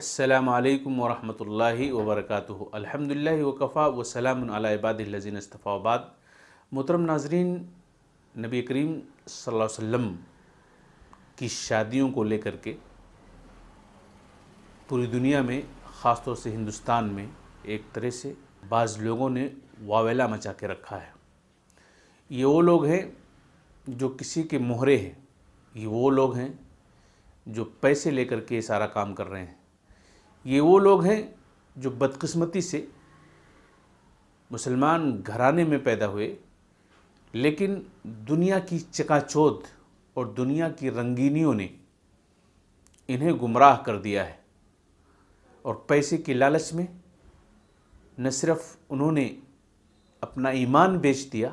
السلام علیکم ورحمۃ اللہ وبرکاتہ۔ الحمدللہ وکفا وسلام علی عبادہ الذین اصطفیٰ بعد۔ محترم ناظرین، نبی کریم صلی اللہ علیہ وسلم کی شادیوں کو لے کر کے پوری دنیا میں، خاص طور سے ہندوستان میں، ایک طرح سے بعض لوگوں نے واویلا مچا کے رکھا ہے۔ یہ وہ لوگ ہیں جو کسی کے مہرے ہیں، یہ وہ لوگ ہیں جو پیسے لے کر کے یہ سارا کام کر رہے ہیں، یہ وہ لوگ ہیں جو بدقسمتی سے مسلمان گھرانے میں پیدا ہوئے، لیکن دنیا کی چکا چوندھ اور دنیا کی رنگینیوں نے انہیں گمراہ کر دیا ہے، اور پیسے کی لالچ میں نہ صرف انہوں نے اپنا ایمان بیچ دیا،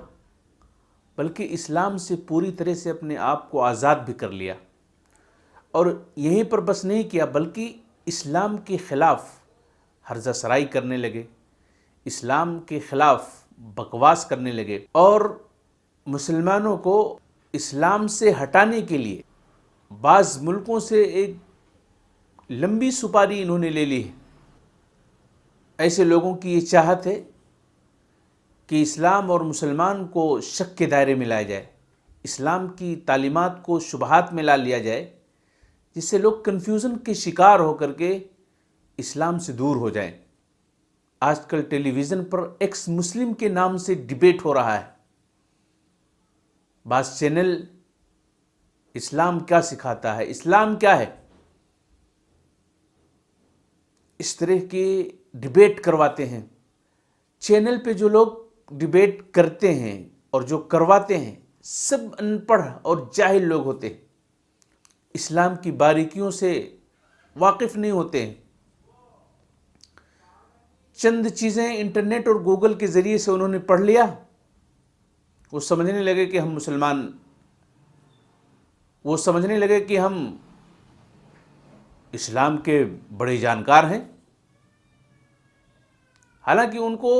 بلکہ اسلام سے پوری طرح سے اپنے آپ کو آزاد بھی کر لیا، اور یہیں پر بس نہیں کیا بلکہ اسلام کے خلاف ہرزہ سرائی کرنے لگے، اسلام کے خلاف بکواس کرنے لگے، اور مسلمانوں کو اسلام سے ہٹانے کے لیے بعض ملکوں سے ایک لمبی سپاری انہوں نے لے لی ہے۔ ایسے لوگوں کی یہ چاہت ہے کہ اسلام اور مسلمان کو شک کے دائرے میں لایا جائے، اسلام کی تعلیمات کو شبہات میں لا لیا جائے، جس سے لوگ کنفیوژن کے شکار ہو کر کے اسلام سے دور ہو جائیں۔ آج کل ٹیلی ویژن پر ایکس مسلم کے نام سے ڈیبیٹ ہو رہا ہے۔ بعض چینل اسلام کیا سکھاتا ہے، اسلام کیا ہے، اس طرح کے ڈیبیٹ کرواتے ہیں۔ چینل پہ جو لوگ ڈیبیٹ کرتے ہیں اور جو کرواتے ہیں، سب ان پڑھ اور جاہل لوگ ہوتے ہیں، اسلام کی باریکیوں سے واقف نہیں ہوتے ہیں۔ چند چیزیں انٹرنیٹ اور گوگل کے ذریعے سے انہوں نے پڑھ لیا، وہ سمجھنے لگے کہ ہم مسلمان، وہ سمجھنے لگے کہ ہم اسلام کے بڑے جانکار ہیں، حالانکہ ان کو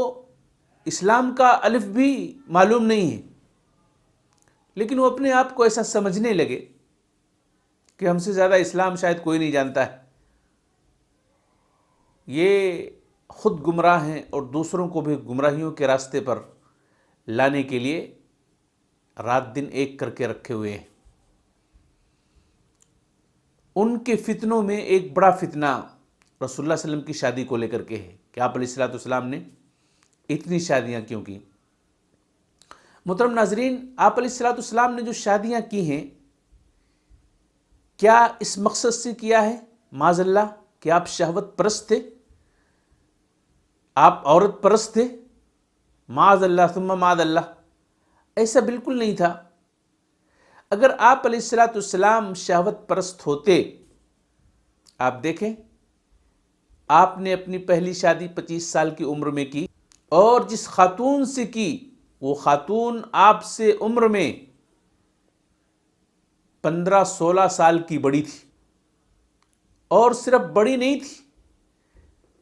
اسلام کا الف بھی معلوم نہیں ہے، لیکن وہ اپنے آپ کو ایسا سمجھنے لگے کہ ہم سے زیادہ اسلام شاید کوئی نہیں جانتا ہے۔ یہ خود گمراہ ہیں اور دوسروں کو بھی گمراہیوں کے راستے پر لانے کے لیے رات دن ایک کر کے رکھے ہوئے ہیں۔ ان کے فتنوں میں ایک بڑا فتنہ رسول اللہ صلی اللہ علیہ وسلم کی شادی کو لے کر کے ہے کہ آپ علیہ الصلوۃ والسلام نے اتنی شادیاں کیوں کی۔ محترم ناظرین، آپ علیہ الصلوۃ والسلام نے جو شادیاں کی ہیں، کیا اس مقصد سے کیا ہے معاذ اللہ کہ آپ شہوت پرست تھے، آپ عورت پرست تھے؟ معاذ اللہ ثم معاذ اللہ، ایسا بالکل نہیں تھا۔ اگر آپ علیہ الصلوۃ والسلام شہوت پرست ہوتے، آپ دیکھیں آپ نے اپنی پہلی شادی 25 سال کی عمر میں کی، اور جس خاتون سے کی وہ خاتون آپ سے عمر میں 15-16 سال کی بڑی تھی، اور صرف بڑی نہیں تھی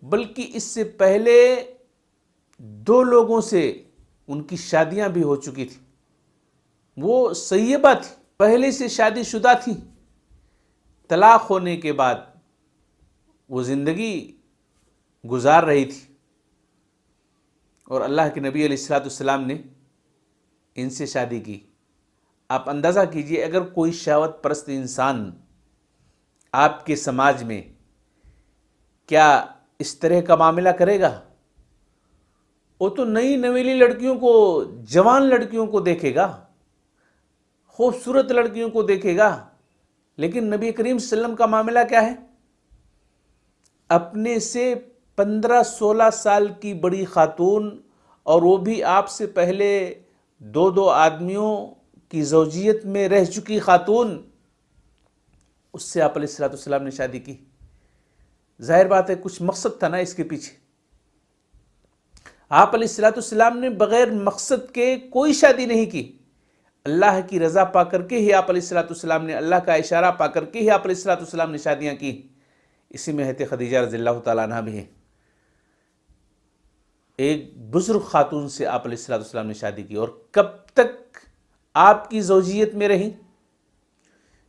بلکہ اس سے پہلے 2 لوگوں سے ان کی شادیاں بھی ہو چکی تھی۔ وہ سیبہ تھی، پہلے سے شادی شدہ تھی، طلاق ہونے کے بعد وہ زندگی گزار رہی تھی، اور اللہ کے نبی علیہ الصلوۃ والسلام نے ان سے شادی کی۔ آپ اندازہ کیجئے، اگر کوئی شہوت پرست انسان آپ کے سماج میں کیا اس طرح کا معاملہ کرے گا؟ وہ تو نئی نویلی لڑکیوں کو، جوان لڑکیوں کو دیکھے گا، خوبصورت لڑکیوں کو دیکھے گا، لیکن نبی کریم صلی اللہ علیہ وسلم کا معاملہ کیا ہے؟ اپنے سے 15-16 سال کی بڑی خاتون، اور وہ بھی آپ سے پہلے 2 آدمیوں کی زوجیت میں رہ چکی خاتون، اس سے آپ علیہ الصلوۃ والسلام نے شادی کی۔ ظاہر بات ہے کچھ مقصد تھا نا اس کے پیچھے۔ آپ علیہ الصلوۃ والسلام نے بغیر مقصد کے کوئی شادی نہیں کی، اللہ کی رضا پا کر کے ہی آپ علیہ الصلوۃ والسلام نے، اللہ کا اشارہ پا کر کے ہی آپ علیہ الصلوۃ والسلام نے شادیاں کی۔ اسی میں حضرت خدیجہ رضی اللہ تعالیٰ عنہ بھی ہیں۔ ایک بزرگ خاتون سے آپ علیہ الصلوۃ والسلام نے شادی کی، اور کب تک آپ کی زوجیت میں رہیں؟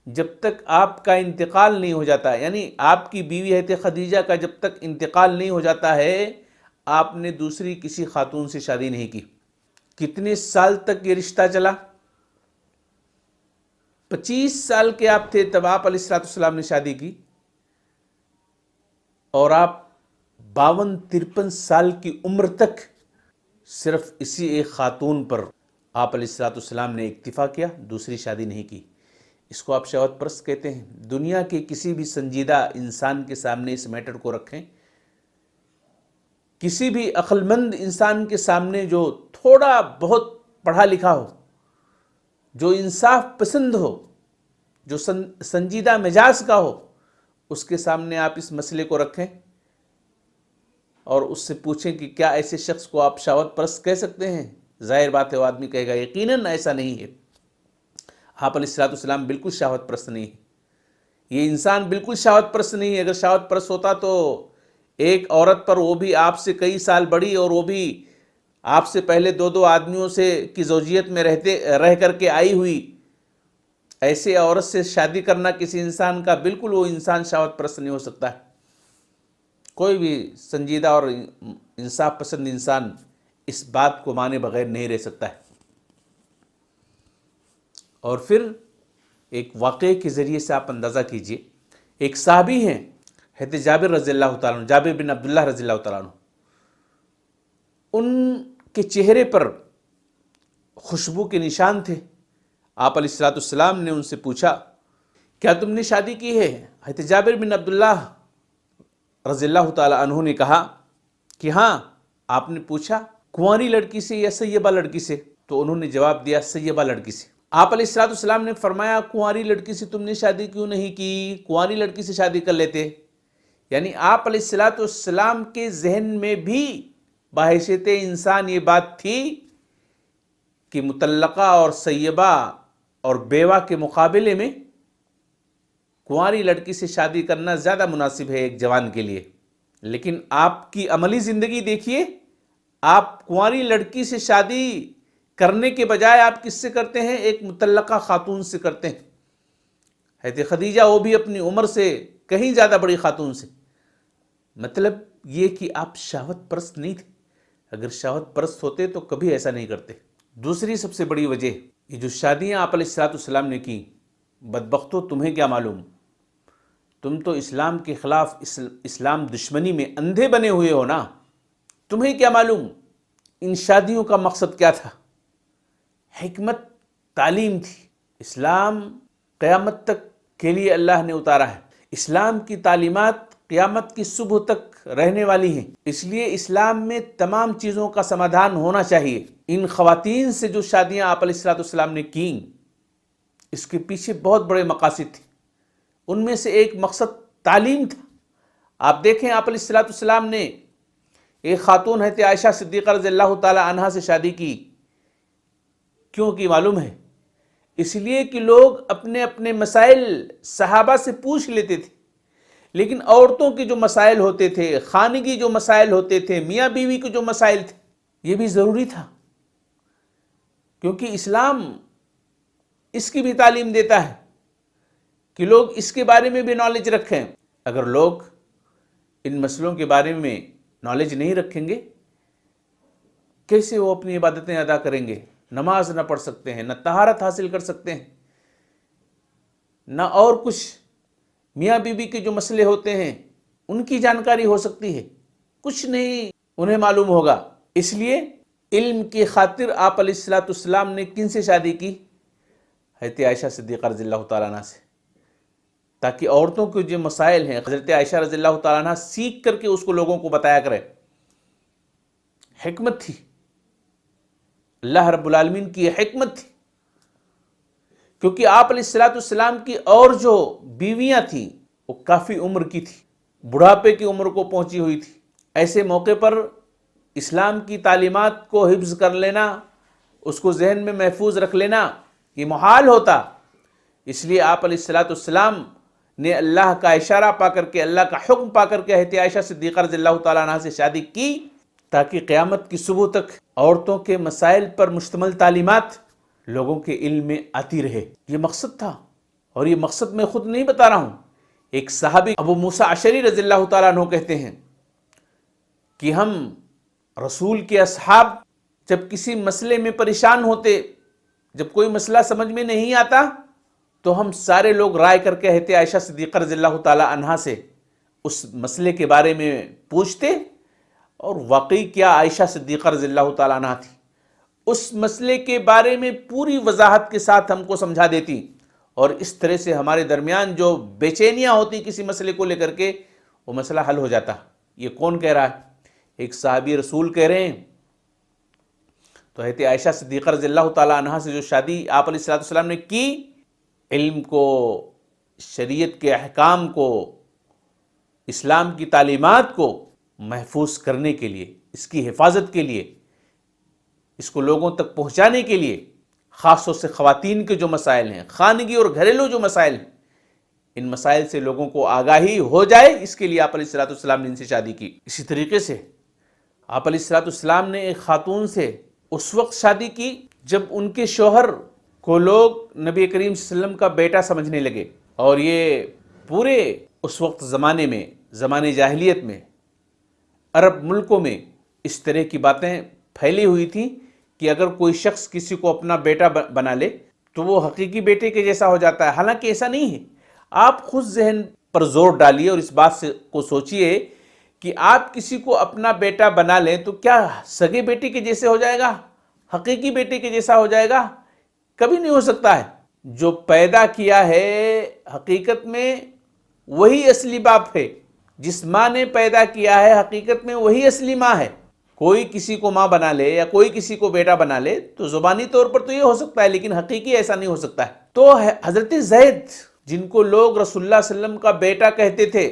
جب تک آپ کا انتقال نہیں ہو جاتا، یعنی آپ کی بیوی حضرت خدیجہ کا جب تک انتقال نہیں ہو جاتا ہے، آپ نے دوسری کسی خاتون سے شادی نہیں کی۔ کتنے سال تک یہ رشتہ چلا؟ 25 سال کے آپ تھے تب آپ علیہ السلام نے شادی کی، اور آپ 52-53 سال کی عمر تک صرف اسی ایک خاتون پر آپ علیہ السلام نے اکتفا کیا، دوسری شادی نہیں کی۔ اس کو آپ شہوت پرست کہتے ہیں۔ دنیا کے کسی بھی سنجیدہ انسان کے سامنے اس میٹر کو رکھیں، کسی بھی عقل مند انسان کے سامنے جو تھوڑا بہت پڑھا لکھا ہو، جو انصاف پسند ہو، جو سنجیدہ مزاج کا ہو، اس کے سامنے آپ اس مسئلے کو رکھیں اور اس سے پوچھیں کہ کیا ایسے شخص کو آپ شہوت پرست کہہ سکتے ہیں؟ ظاہر بات ہے وہ آدمی کہے گا یقیناً ایسا نہیں ہے۔ آپ علیہ السلام بالکل شہوت پرست نہیں ہے، یہ انسان بالکل شہوت پرست نہیں ہے۔ اگر شہوت پرست ہوتا تو ایک عورت پر، وہ بھی آپ سے کئی سال بڑی، اور وہ بھی آپ سے پہلے 2 آدمیوں سے کی زوجیت میں رہ کر کے آئی ہوئی، ایسے عورت سے شادی کرنا کسی انسان کا، بالکل وہ انسان شہوت پرست نہیں ہو سکتا ہے۔ کوئی بھی سنجیدہ اور انصاف پسند انسان اس بات کو مانے بغیر نہیں رہ سکتا ہے۔ اور پھر ایک واقعے کے ذریعے سے آپ اندازہ کیجئے، ایک صحابی ہیں حضرت جابر رضی اللہ تعالیٰ عنہ، جابر بن عبداللہ رضی اللہ تعالیٰ عنہ، ان کے چہرے پر خوشبو کے نشان تھے۔ آپ علیہ السلام نے ان سے پوچھا کیا تم نے شادی کی ہے؟ حضرت جابر بن عبداللہ رضی اللہ تعالیٰ عنہ نے کہا کہ ہاں۔ آپ نے پوچھا کنواری لڑکی سے یا سیبہ لڑکی سے؟ تو انہوں نے جواب دیا سیبہ لڑکی سے۔ آپ علیہ السلام نے فرمایا کنواری لڑکی سے تم نے شادی کیوں نہیں کی؟ کنواری لڑکی سے شادی کر لیتے۔ یعنی آپ علیہ السلام کے ذہن میں بھی بحیثیت انسان یہ بات تھی کہ مطلقہ اور سیبہ اور بیوہ کے مقابلے میں کنواری لڑکی سے شادی کرنا زیادہ مناسب ہے ایک جوان کے لیے۔ لیکن آپ کی عملی زندگی دیکھیے، آپ کنواری لڑکی سے شادی کرنے کے بجائے آپ کس سے کرتے ہیں؟ ایک مطلقہ خاتون سے کرتے ہیں۔ حضرت خدیجہ وہ بھی اپنی عمر سے کہیں زیادہ بڑی خاتون سے۔ مطلب یہ کہ آپ شہوت پرست نہیں تھے۔ اگر شہوت پرست ہوتے تو کبھی ایسا نہیں کرتے۔ دوسری سب سے بڑی وجہ، یہ جو شادیاں آپ علیہ السلام نے کی، بدبختو تمہیں کیا معلوم؟ تم تو اسلام کے خلاف اسلام دشمنی میں اندھے بنے ہوئے ہو نا۔ تمہیں کیا معلوم ان شادیوں کا مقصد کیا تھا؟ حکمت تعلیم تھی۔ اسلام قیامت تک کے لیے اللہ نے اتارا ہے۔ اسلام کی تعلیمات قیامت کی صبح تک رہنے والی ہیں، اس لیے اسلام میں تمام چیزوں کا سمادھان ہونا چاہیے۔ ان خواتین سے جو شادیاں آپ علیہ السلام نے کیں، اس کے پیچھے بہت بڑے مقاصد تھے۔ ان میں سے ایک مقصد تعلیم تھا۔ آپ دیکھیں آپ علیہ السلام نے ایک خاتون حضرت عائشہ صدیقہ رضی اللہ تعالی عنہا سے شادی کی، کیوں کی معلوم ہے؟ اس لیے کہ لوگ اپنے اپنے مسائل صحابہ سے پوچھ لیتے تھے، لیکن عورتوں کے جو مسائل ہوتے تھے، خانگی جو مسائل ہوتے تھے، میاں بیوی کے جو مسائل تھے، یہ بھی ضروری تھا، کیونکہ اسلام اس کی بھی تعلیم دیتا ہے کہ لوگ اس کے بارے میں بھی نالج رکھیں۔ اگر لوگ ان مسئلوں کے بارے میں نالج نہیں رکھیں گے، کیسے وہ اپنی عبادتیں ادا کریں گے؟ نماز نہ پڑھ سکتے ہیں، نہ طہارت حاصل کر سکتے ہیں، نہ اور کچھ میاں بیوی کے جو مسئلے ہوتے ہیں ان کی جانکاری ہو سکتی ہے، کچھ نہیں انہیں معلوم ہوگا۔ اس لیے علم کی خاطر آپ علیہ السلام نے کن سے شادی کی؟ حضرت عائشہ صدیقہ رضی اللہ تعالیٰ عنہ سے، تاکہ عورتوں کے جو مسائل ہیں حضرت عائشہ رضی اللہ تعالیٰ عنہ سیکھ کر کے اس کو لوگوں کو بتایا کرے۔ حکمت تھی، اللہ رب العالمین کی یہ حکمت تھی، کیونکہ آپ علیہ السلام کی اور جو بیویاں تھیں وہ کافی عمر کی تھی، بڑھاپے کی عمر کو پہنچی ہوئی تھی۔ ایسے موقع پر اسلام کی تعلیمات کو حفظ کر لینا، اس کو ذہن میں محفوظ رکھ لینا، یہ محال ہوتا۔ اس لیے آپ علیہ السلام نے اللہ کا اشارہ پا کر کے، اللہ کا حکم پا کر کے حضرت عائشہ صدیقہ رضی اللہ تعالیٰ عنہ سے شادی کی، تاکہ قیامت کی صبح تک عورتوں کے مسائل پر مشتمل تعلیمات لوگوں کے علم میں آتی رہے۔ یہ مقصد تھا، اور یہ مقصد میں خود نہیں بتا رہا ہوں، ایک صحابی ابو موسیٰ اشعری رضی اللہ تعالیٰ عنہ کہتے ہیں کہ ہم رسول کے اصحاب جب کسی مسئلے میں پریشان ہوتے، جب کوئی مسئلہ سمجھ میں نہیں آتا، تو ہم سارے لوگ رائے کر کے کہتے عائشہ صدیقہ رضی اللہ تعالیٰ عنہا سے اس مسئلے کے بارے میں پوچھتے، اور واقعی کیا عائشہ صدیقہ رضی اللہ تعالیٰ عنہا تھی، اس مسئلے کے بارے میں پوری وضاحت کے ساتھ ہم کو سمجھا دیتی، اور اس طرح سے ہمارے درمیان جو بے چینیاں ہوتی کسی مسئلے کو لے کر کے وہ مسئلہ حل ہو جاتا۔ یہ کون کہہ رہا ہے؟ ایک صحابی رسول کہہ رہے ہیں۔ تو حضرت عائشہ صدیقہ رضی اللہ تعالیٰ عنہا سے جو شادی آپ علیہ السلام نے کی، علم کو، شریعت کے احکام کو، اسلام کی تعلیمات کو محفوظ کرنے کے لیے، اس کی حفاظت کے لیے، اس کو لوگوں تک پہنچانے کے لیے، خاص طور سے خواتین کے جو مسائل ہیں، خانگی اور گھریلو جو مسائل ہیں، ان مسائل سے لوگوں کو آگاہی ہو جائے، اس کے لیے آپ علیہ السلام نے ان سے شادی کی۔ اسی طریقے سے آپ علیہ السلام نے ایک خاتون سے اس وقت شادی کی جب ان کے شوہر کو لوگ نبی کریم صلی اللہ علیہ وسلم کا بیٹا سمجھنے لگے، اور یہ پورے اس وقت زمانے میں، زمانے جاہلیت میں، عرب ملکوں میں اس طرح کی باتیں پھیلی ہوئی تھیں کہ اگر کوئی شخص کسی کو اپنا بیٹا بنا لے تو وہ حقیقی بیٹے کے جیسا ہو جاتا ہے، حالانکہ ایسا نہیں ہے۔ آپ خود ذہن پر زور ڈالیے اور اس بات کو سوچئے کہ آپ کسی کو اپنا بیٹا بنا لیں تو کیا سگے بیٹے کے جیسے ہو جائے گا، حقیقی بیٹے کے جیسا ہو جائے گا؟ کبھی نہیں ہو سکتا ہے۔ جو پیدا کیا ہے حقیقت میں وہی اصلی باپ ہے، جس ماں نے پیدا کیا ہے حقیقت میں وہی اصلی ماں ہے۔ کوئی کسی کو ماں بنا لے یا کوئی کسی کو بیٹا بنا لے تو زبانی طور پر تو یہ ہو سکتا ہے، لیکن حقیقی ایسا نہیں ہو سکتا ہے۔ تو حضرت زید، جن کو لوگ رسول اللہ صلی اللہ علیہ وسلم کا بیٹا کہتے تھے،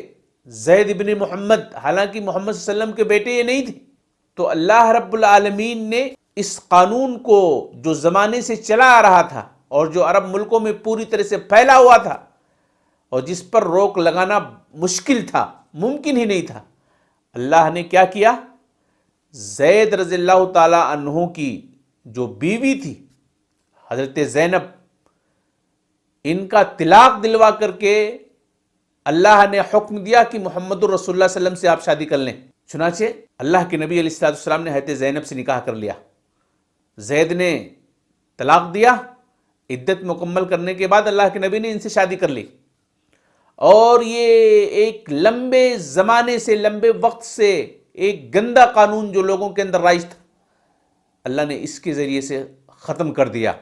زید ابن محمد، حالانکہ محمد صلی اللہ علیہ وسلم کے بیٹے یہ نہیں تھے، تو اللہ رب العالمین نے اس قانون کو جو زمانے سے چلا آ رہا تھا اور جو عرب ملکوں میں پوری طرح سے پھیلا ہوا تھا اور جس پر روک لگانا مشکل تھا، ممکن ہی نہیں تھا، اللہ نے کیا کیا؟ زید رضی اللہ تعالی عنہ کی جو بیوی تھی حضرت زینب، ان کا طلاق دلوا کر کے اللہ نے حکم دیا کہ محمد الرسول اللہ صلی اللہ علیہ وسلم سے آپ شادی کر لیں۔ چنانچہ اللہ کے نبی علیہ السلام نے حضرت زینب سے نکاح کر لیا۔ زید نے طلاق دیا، عدت مکمل کرنے کے بعد اللہ کے نبی نے ان سے شادی کر لی، اور یہ ایک لمبے زمانے سے، لمبے وقت سے ایک گندا قانون جو لوگوں کے اندر رائج تھا، اللہ نے اس کے ذریعے سے ختم کر دیا۔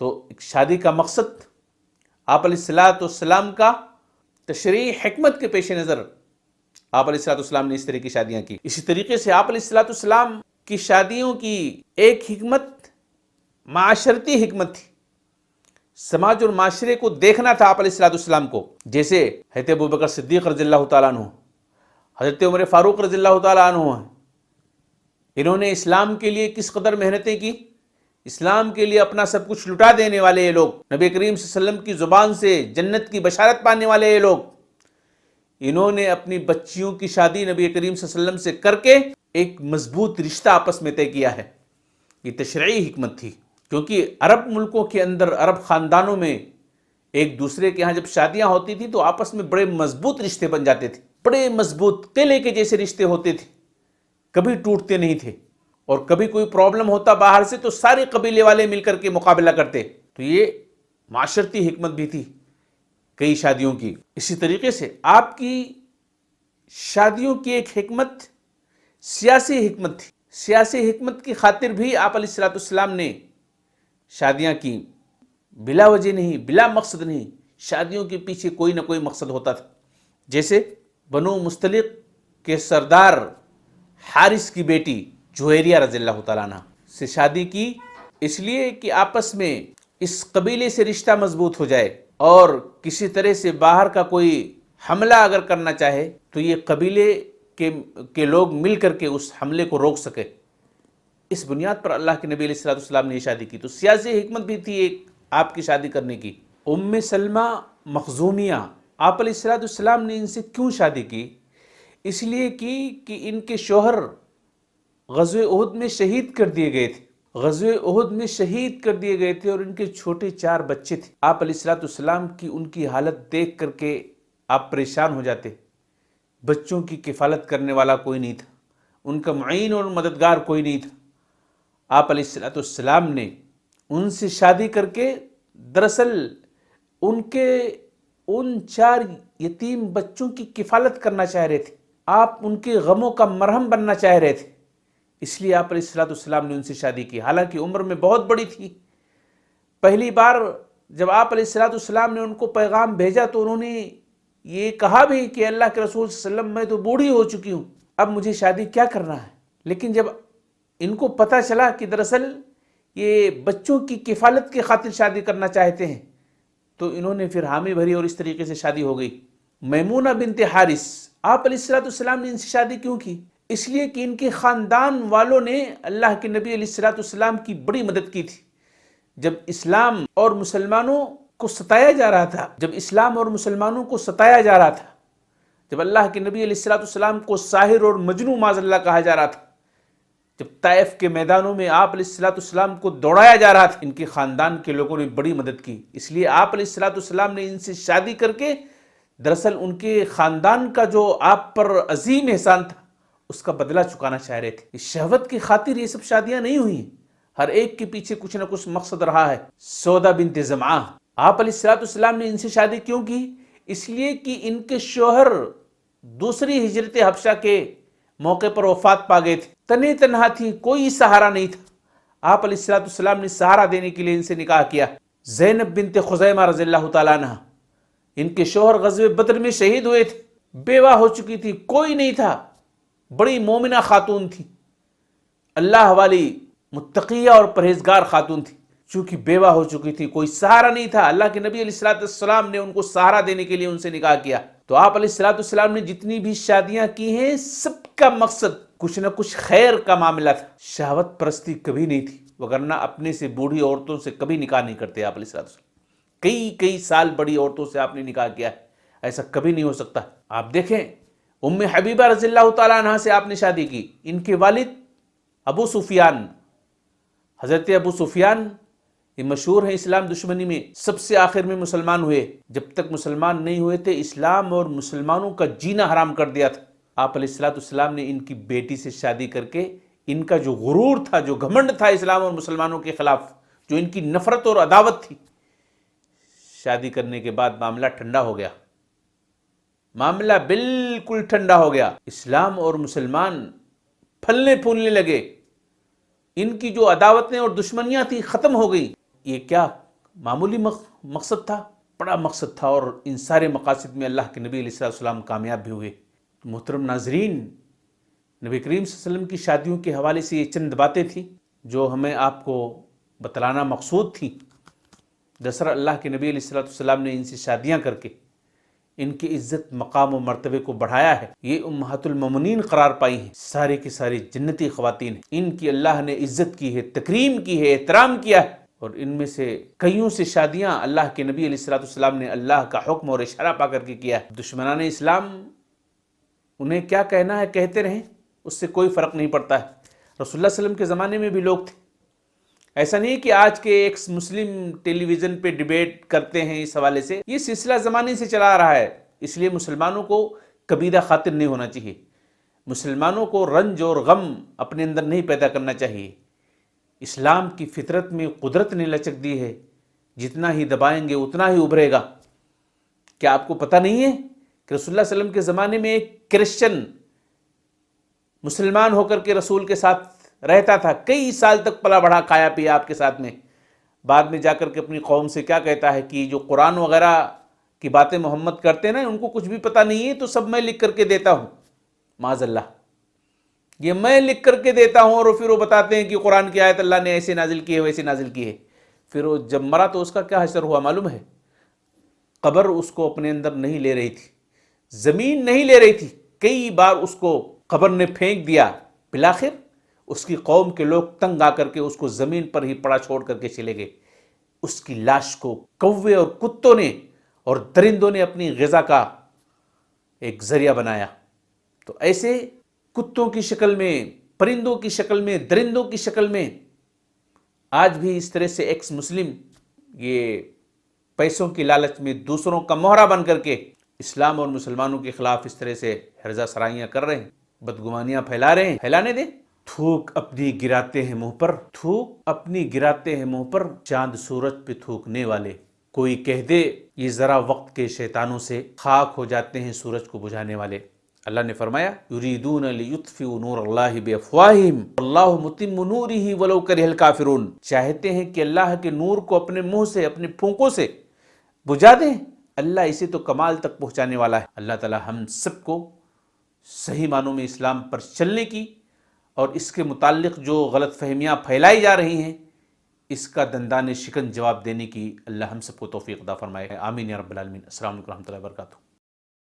تو شادی کا مقصد آپ علیہ السلام کا تشریع حکمت کے پیش نظر آپ علیہ السلام نے اس طرح کی شادیاں کی۔ اسی طریقے سے آپ علیہ السلام کی شادیوں کی ایک حکمت معاشرتی حکمت تھی، سماج اور معاشرے کو دیکھنا تھا آپ علیہ السلام کو۔ جیسے حضرت ابوبکر صدیق رضی اللہ تعالیٰ عنہ، حضرت عمر فاروق رضی اللہ تعالیٰ عنہ ہیں، انہوں نے اسلام کے لیے کس قدر محنتیں کی، اسلام کے لیے اپنا سب کچھ لٹا دینے والے یہ لوگ، نبی کریم صلی اللہ علیہ وسلم کی زبان سے جنت کی بشارت پانے والے یہ لوگ، انہوں نے اپنی بچیوں کی شادی نبی کریم صلی اللہ علیہ وسلم سے کر کے ایک مضبوط رشتہ آپس میں طے کیا ہے۔ یہ تشریعی حکمت تھی، کیونکہ عرب ملکوں کے اندر، عرب خاندانوں میں ایک دوسرے کے ہاں جب شادیاں ہوتی تھی تو آپس میں بڑے مضبوط رشتے بن جاتے تھے، بڑے مضبوط قلعے کے جیسے رشتے ہوتے تھے، کبھی ٹوٹتے نہیں تھے، اور کبھی کوئی پرابلم ہوتا باہر سے تو سارے قبیلے والے مل کر کے مقابلہ کرتے۔ تو یہ معاشرتی حکمت بھی تھی کئی شادیوں کی۔ اسی طریقے سے آپ کی شادیوں کی ایک حکمت سیاسی حکمت تھی۔ سیاسی حکمت کی خاطر بھی آپ علیہ السلام نے شادیاں کی، بلا وجہ نہیں، بلا مقصد نہیں، شادیوں کے پیچھے کوئی نہ کوئی مقصد ہوتا تھا۔ جیسے بنو مستلق کے سردار حارث کی بیٹی جویریہ رضی اللہ تعالیٰ عنہ سے شادی کی، اس لیے کہ آپس میں اس قبیلے سے رشتہ مضبوط ہو جائے، اور کسی طرح سے باہر کا کوئی حملہ اگر کرنا چاہے تو یہ قبیلے کے لوگ مل کر کے اس حملے کو روک سکے۔ اس بنیاد پر اللہ کے نبی علیہ السلام نے یہ شادی کی۔ تو سیاسی حکمت بھی تھی ایک آپ کی شادی کرنے کی۔ ام سلمہ مخزومیہ، آپ علیہ السلام نے ان سے کیوں شادی کی؟ اس لیے کی کہ ان کے شوہر غزوہ احد میں شہید کر دیے گئے تھے، غزوہ احد میں شہید کر دیے گئے تھے اور ان کے چھوٹے 4 بچے تھے۔ آپ علیہ الصلوۃ والسلام کی ان کی حالت دیکھ کر کے آپ پریشان ہو جاتے۔ بچوں کی کفالت کرنے والا کوئی نہیں تھا، ان کا معین اور مددگار کوئی نہیں تھا۔ آپ علیہ الصلوۃ والسلام نے ان سے شادی کر کے دراصل ان کے ان 4 یتیم بچوں کی کفالت کرنا چاہ رہے تھے، آپ ان کے غموں کا مرہم بننا چاہ رہے تھے، اس لیے آپ علیہ الصلوۃ والسلام نے ان سے شادی کی، حالانکہ عمر میں بہت بڑی تھی۔ پہلی بار جب آپ علیہ الصلوۃ والسلام نے ان کو پیغام بھیجا تو انہوں نے یہ کہا بھی کہ اللہ کے رسول صلی اللہ علیہ وسلم میں تو بوڑھی ہو چکی ہوں، اب مجھے شادی کیا کرنا ہے۔ لیکن جب ان کو پتہ چلا کہ دراصل یہ بچوں کی کفالت کی خاطر شادی کرنا چاہتے ہیں تو انہوں نے پھر حامی بھری اور اس طریقے سے شادی ہو گئی۔ میمونہ بنت حارث، آپ علیہ الصلوۃ والسلام نے ان سے شادی کیوں کی؟ اس لیے کہ ان کے خاندان والوں نے اللہ کے نبی علیہ الصلوۃ والسلام کی بڑی مدد کی تھی۔ جب اسلام اور مسلمانوں کو ستایا جا رہا تھا، جب اللہ کے نبی علیہ الصلوۃ والسلام کو ساحر اور مجنون معاذ اللہ کہا جا رہا تھا، جب طائف کے میدانوں میں آپ علیہ الصلوۃ والسلام کو دوڑایا جا رہا تھا، ان کے خاندان کے لوگوں نے بڑی مدد کی، اس لیے آپ علیہ الصلوۃ والسلام نے ان سے شادی کر کے دراصل ان کے خاندان کا جو آپ پر عظیم احسان تھا اس کا بدلہ چکانا چاہ رہے تھے۔ شہوت کی خاطر یہ سب شادیاں نہیں ہوئیں، ہر ایک کے پیچھے کچھ نہ کچھ مقصد رہا ہے۔ سودا بنت زمعہ، آپ علیہ الصلوۃ والسلام نے ان سے شادی کیوں کی؟ اس لیے کہ ان کے شوہر دوسری ہجرت حبشہ کے موقع پر وفات پا گئے تھے، تنہی تنہا تھی، کوئی سہارا نہیں تھا۔ آپ علیہ الصلوۃ والسلام نے سہارا دینے کے لیے ان سے نکاح کیا۔ زینب بنت خزیمہ رضی اللہ تعالیٰ عنہ، ان کے شوہر غزوہ بدر میں شہید ہوئے تھے، بیوہ ہو چکی تھی، کوئی نہیں تھا، بڑی مومنہ خاتون تھی، اللہ والی متقیہ اور پرہیزگار خاتون تھی، چونکہ بیوہ ہو چکی تھی، کوئی سہارا نہیں تھا، اللہ کے نبی علیہ الصلوۃ والسلام نے ان کو سہارا دینے کے لیے ان سے نکاح کیا۔ تو آپ علیہ الصلوۃ والسلام نے جتنی بھی شادیاں کی ہیں سب کا مقصد کچھ نہ کچھ خیر کا معاملہ تھا، شہوت پرستی کبھی نہیں تھی، وگرنہ اپنے سے بوڑھی عورتوں سے کبھی نکاح نہیں کرتے آپ علیہ الصلوۃ والسلام۔ کئی سال بڑی عورتوں سے آپ نے نکاح کیا ہے، ایسا کبھی نہیں ہو سکتا۔ آپ دیکھیں ام حبیبہ رضی اللہ تعالیٰ عنہ سے آپ نے شادی کی، ان کے والد ابو سفیان، حضرت ابو سفیان یہ مشہور ہیں اسلام دشمنی میں، سب سے آخر میں مسلمان ہوئے، جب تک مسلمان نہیں ہوئے تھے اسلام اور مسلمانوں کا جینا حرام کر دیا تھا۔ آپ علیہ الصلوۃ والسلام نے ان کی بیٹی سے شادی کر کے ان کا جو غرور تھا، جو گھمنڈ تھا اسلام اور مسلمانوں کے خلاف، جو ان کی نفرت اور عداوت تھی، شادی کرنے کے بعد معاملہ ٹھنڈا ہو گیا، معاملہ بالکل ٹھنڈا ہو گیا، اسلام اور مسلمان پھلنے پھولنے لگے، ان کی جو عداوتیں اور دشمنیاں تھیں ختم ہو گئی۔ یہ کیا معمولی مقصد تھا؟ بڑا مقصد تھا، اور ان سارے مقاصد میں اللہ کے نبی علیہ الصلوۃ والسلام کامیاب بھی ہوئے۔ محترم ناظرین، نبی کریم صلی اللہ علیہ وسلم کی شادیوں کے حوالے سے یہ چند باتیں تھیں جو ہمیں آپ کو بتلانا مقصود تھی۔ دراصل اللہ کے نبی علیہ الصلوۃ والسلام نے ان سے شادیاں کر کے ان کی عزت مقام و مرتبے کو بڑھایا ہے، یہ امہات المومنین قرار پائی ہیں، سارے کی ساری جنتی خواتین ہیں، ان کی اللہ نے عزت کی ہے، تکریم کی ہے، احترام کیا ہے، اور ان میں سے کئیوں سے شادیاں اللہ کے نبی علیہ الصلوۃ والسلام نے اللہ کا حکم اور اشارہ پا کر کے کیا ہے۔ دشمنان اسلام انہیں کیا کہنا ہے کہتے رہیں، اس سے کوئی فرق نہیں پڑتا ہے۔ رسول اللہ صلی اللہ علیہ وسلم کے زمانے میں بھی لوگ تھے، ایسا نہیں کہ آج کے ایک مسلم ٹیلی ویژن پہ ڈیبیٹ کرتے ہیں اس حوالے سے، یہ سلسلہ زمانے سے چلا آ رہا ہے، اس لیے مسلمانوں کو کبیرہ خاطر نہیں ہونا چاہیے، مسلمانوں کو رنج اور غم اپنے اندر نہیں پیدا کرنا چاہیے۔ اسلام کی فطرت میں قدرت نے لچک دی ہے، جتنا ہی دبائیں گے اتنا ہی ابھرے گا۔ کیا آپ کو پتہ نہیں ہے کہ رسول اللہ صلی اللہ علیہ وسلم کے زمانے میں ایک کرسچن مسلمان ہو کر کے رسول کے ساتھ رہتا تھا، کئی سال تک پلا بڑھا کھایا پیا آپ کے ساتھ میں، بعد میں جا کر کے اپنی قوم سے کیا کہتا ہے کہ جو قرآن وغیرہ کی باتیں محمد کرتے ہیں نا، ان کو کچھ بھی پتہ نہیں ہے، تو سب میں لکھ کر کے دیتا ہوں، معاذ اللہ، یہ میں لکھ کر کے دیتا ہوں، اور پھر وہ بتاتے ہیں کہ قرآن کی آیت اللہ نے ایسے نازل کی ہے ویسے نازل کی ہے۔ پھر وہ جب مرا تو اس کا کیا حشر ہوا معلوم ہے؟ قبر اس کو اپنے اندر نہیں لے رہی تھی، زمین نہیں لے رہی تھی، کئی بار اس کو قبر نے پھینک دیا، بالآخر اس کی قوم کے لوگ تنگ آ کر کے اس کو زمین پر ہی پڑا چھوڑ کر کے چلے گئے۔ اس کی لاش کو کوے اور کتوں نے اور درندوں نے اپنی غذا کا ایک ذریعہ بنایا۔ تو ایسے کتوں کی شکل میں، پرندوں کی شکل میں، درندوں کی شکل میں آج بھی اس طرح سے ایکس مسلم یہ پیسوں کی لالچ میں دوسروں کا مہرہ بن کر کے اسلام اور مسلمانوں کے خلاف اس طرح سے ہرزہ سرائیاں کر رہے ہیں، بدگمانیاں پھیلا رہے ہیں، پھیلانے دیں۔ تھوک اپنی گراتے ہیں منہ پر، تھوک اپنی گراتے ہیں منہ پر، چاند سورج پہ تھوکنے والے۔ کوئی کہہ دے یہ ذرا وقت کے شیطانوں سے خاک ہو جاتے ہیں سورج کو بجھانے والے۔ اللہ نے فرمایا یریدون لیطفئوا نور اللہ بافواہہم واللہ متم نورہ ولو کرہ الکافرون، چاہتے ہیں کہ اللہ کے نور کو اپنے منہ سے، اپنے پھونکوں سے بجھا دیں، اللہ اسے تو کمال تک پہنچانے والا ہے۔ اللہ تعالی ہم سب کو صحیح معنوں میں اسلام پر چلنے کی اور اس کے متعلق جو غلط فہمیاں پھیلائی جا رہی ہیں اس کا دندان شکن جواب دینے کی اللہ ہم سب کو توفیق عطا فرمائے۔ آمین یا رب العالمین۔ السلام علیکم و رحمۃ اللہ وبرکاتہ۔